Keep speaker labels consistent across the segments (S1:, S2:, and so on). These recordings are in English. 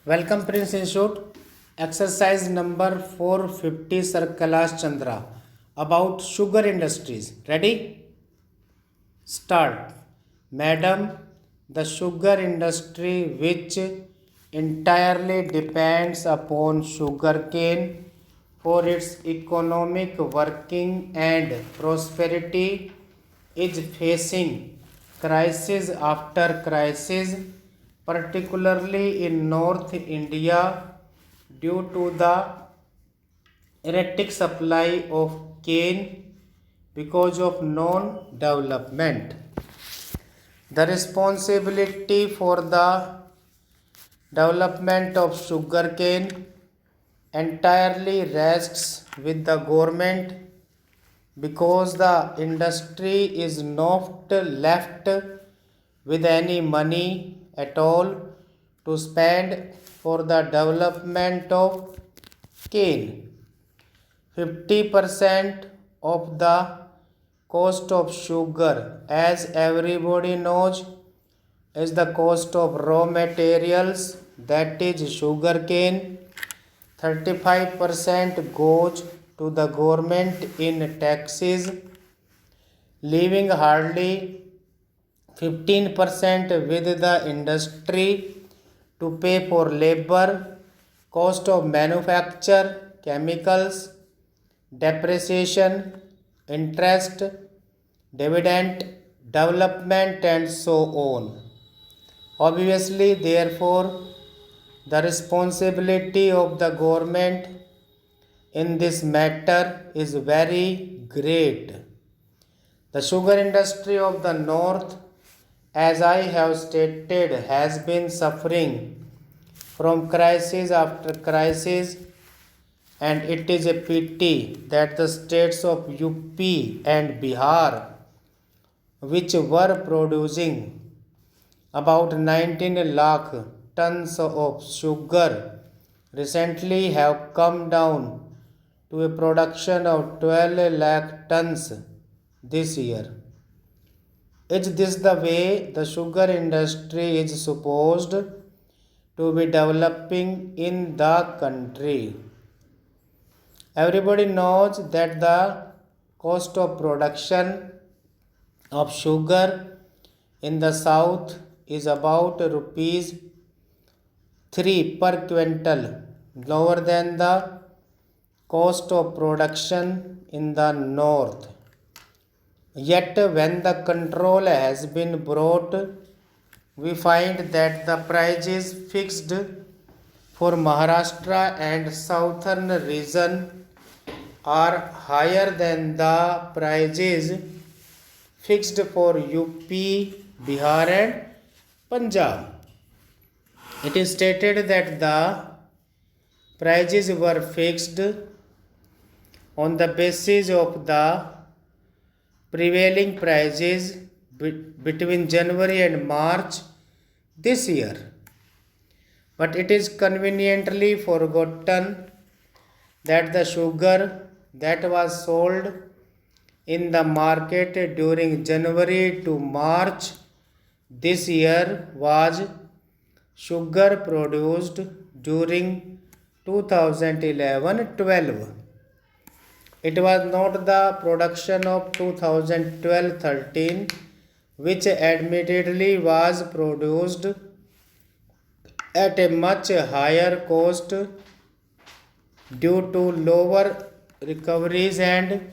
S1: Welcome Prince Institute. Exercise number 450 Sir Kailash Chandra about sugar industries. Ready? Start. Madam, the sugar industry which entirely depends upon sugarcane for its economic working and prosperity is facing crisis after crisis, particularly in North India due to the erratic supply of cane because of non-development. The responsibility for the development of sugarcane entirely rests with the government because the industry is not left with any money at all to spend for the development of cane. 50% of the cost of sugar, as everybody knows, is the cost of raw materials, that is sugarcane. 35% goes to the government in taxes, leaving hardly 15% with the industry to pay for labor, cost of manufacture, chemicals, depreciation, interest, dividend, development, and so on. Obviously, therefore, the responsibility of the government in this matter is very great. The sugar industry of the north, as I have stated, has been suffering from crisis after crisis, and it is a pity that the states of UP and Bihar, which were producing about 19 lakh tons of sugar, recently have come down to a production of 12 lakh tons this year. Is this the way the sugar industry is supposed to be developing in the country? Everybody knows that the cost of production of sugar in the south is about rupees 3 per quintal, lower than the cost of production in the north. Yet, when the control has been brought, we find that the prices fixed for Maharashtra and southern region are higher than the prices fixed for UP, Bihar, and Punjab. It is stated that the prices were fixed on the basis of the prevailing prices between January and March this year. But it is conveniently forgotten that the sugar that was sold in the market during January to March this year was sugar produced during 2011-12. It was not the production of 2012-13, which admittedly was produced at a much higher cost due to lower recoveries and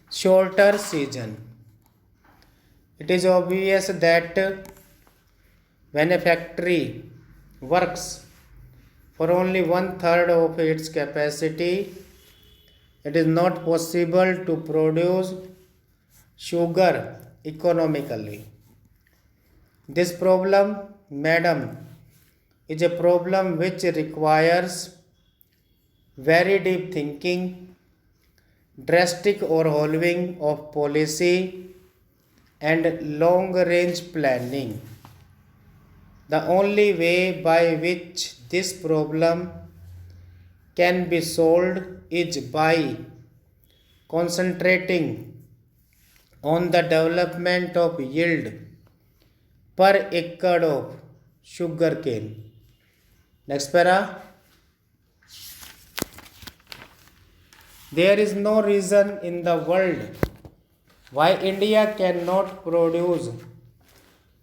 S1: shorter season. It is obvious that when a factory works for only one third of its capacity, it is not possible to produce sugar economically. This problem, madam, is a problem which requires very deep thinking, drastic overhauling of policy, and long range planning. The only way by which this problem can be solved is by concentrating on the development of yield per acre of sugarcane. Next para. There is no reason in the world why India cannot produce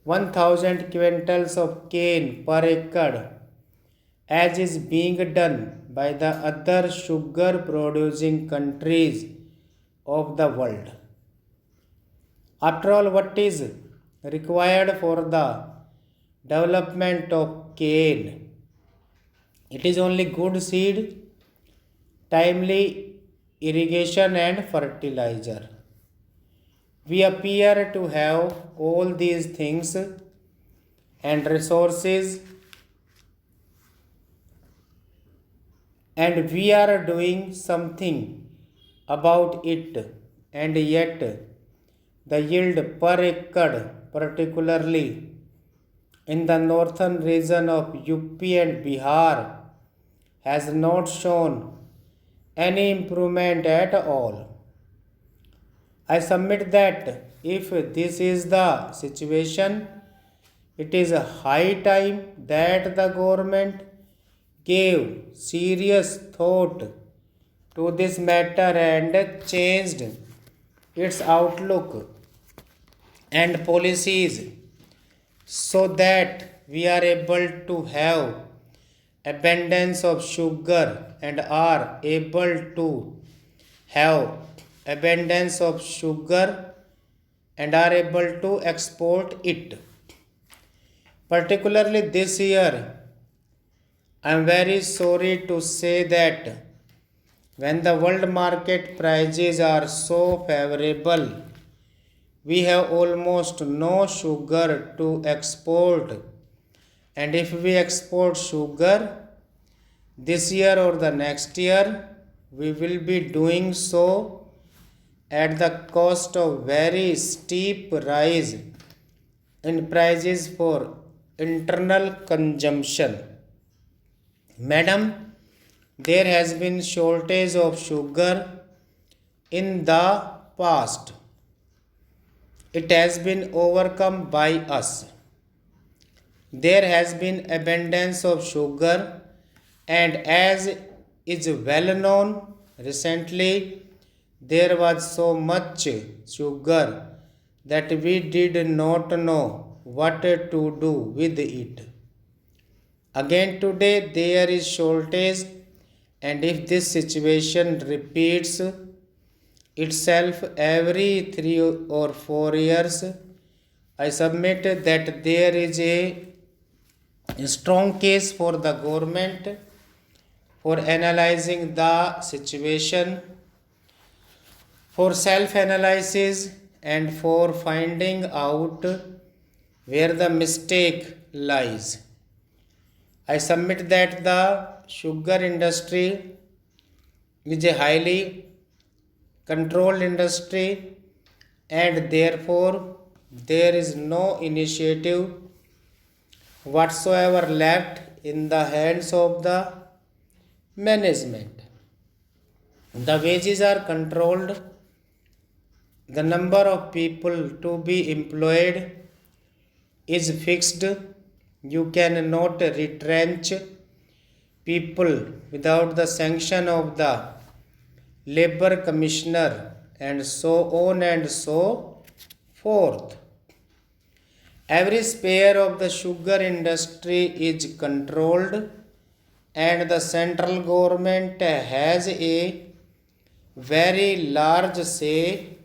S1: 1000 quintals of cane per acre as is being done by the other sugar producing countries of the world. After all, what is required for the development of cane? It is only good seed, timely irrigation, and fertilizer. We appear to have all these things and resources, and we are doing something about it, and yet the yield per acre, particularly in the northern region of UP and Bihar, has not shown any improvement at all. I submit that if this is the situation, it is high time that the government gave serious thought to this matter and changed its outlook and policies so that we are able to have abundance of sugar and are able to have abundance of sugar and are able to export it. Particularly this year, I am very sorry to say that when the world market prices are so favorable, we have almost no sugar to export. And if we export sugar this year or the next year, we will be doing so at the cost of very steep rise in prices for internal consumption. Madam, there has been shortage of sugar in the past. It has been overcome by us. There has been abundance of sugar, and as is well known, recently there was so much sugar that we did not know what to do with it. Again today there is shortage, and if this situation repeats itself every 3 or 4 years, I submit that there is a strong case for the government for analyzing the situation, for self analysis, and for finding out where the mistake lies. I submit that the sugar industry is a highly controlled industry, and therefore there is no initiative whatsoever left in the hands of the management. The wages are controlled, the number of people to be employed is fixed. You cannot retrench people without the sanction of the labor commissioner, and so on and so forth. Every sphere of the sugar industry is controlled, and the central government has a very large say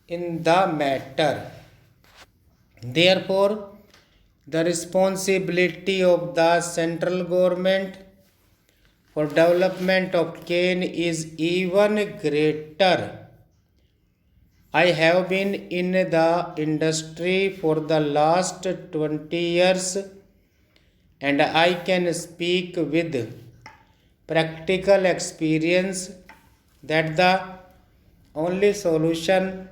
S1: in the matter. Therefore, the responsibility of the central government for development of cane is even greater. I have been in the industry for the last 20 years, and I can speak with practical experience that the only solution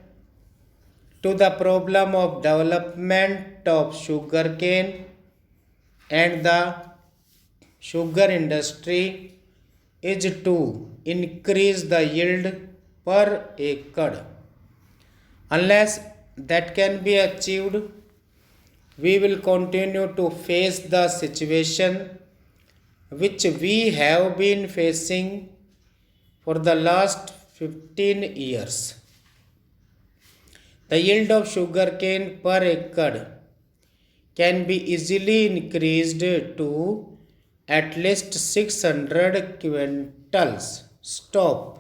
S1: to the problem of development of sugarcane and the sugar industry is to increase the yield per acre. Unless that can be achieved, we will continue to face the situation which we have been facing for the last 15 years. The yield of sugarcane per acre can be easily increased to at least 600 quintals. Stop.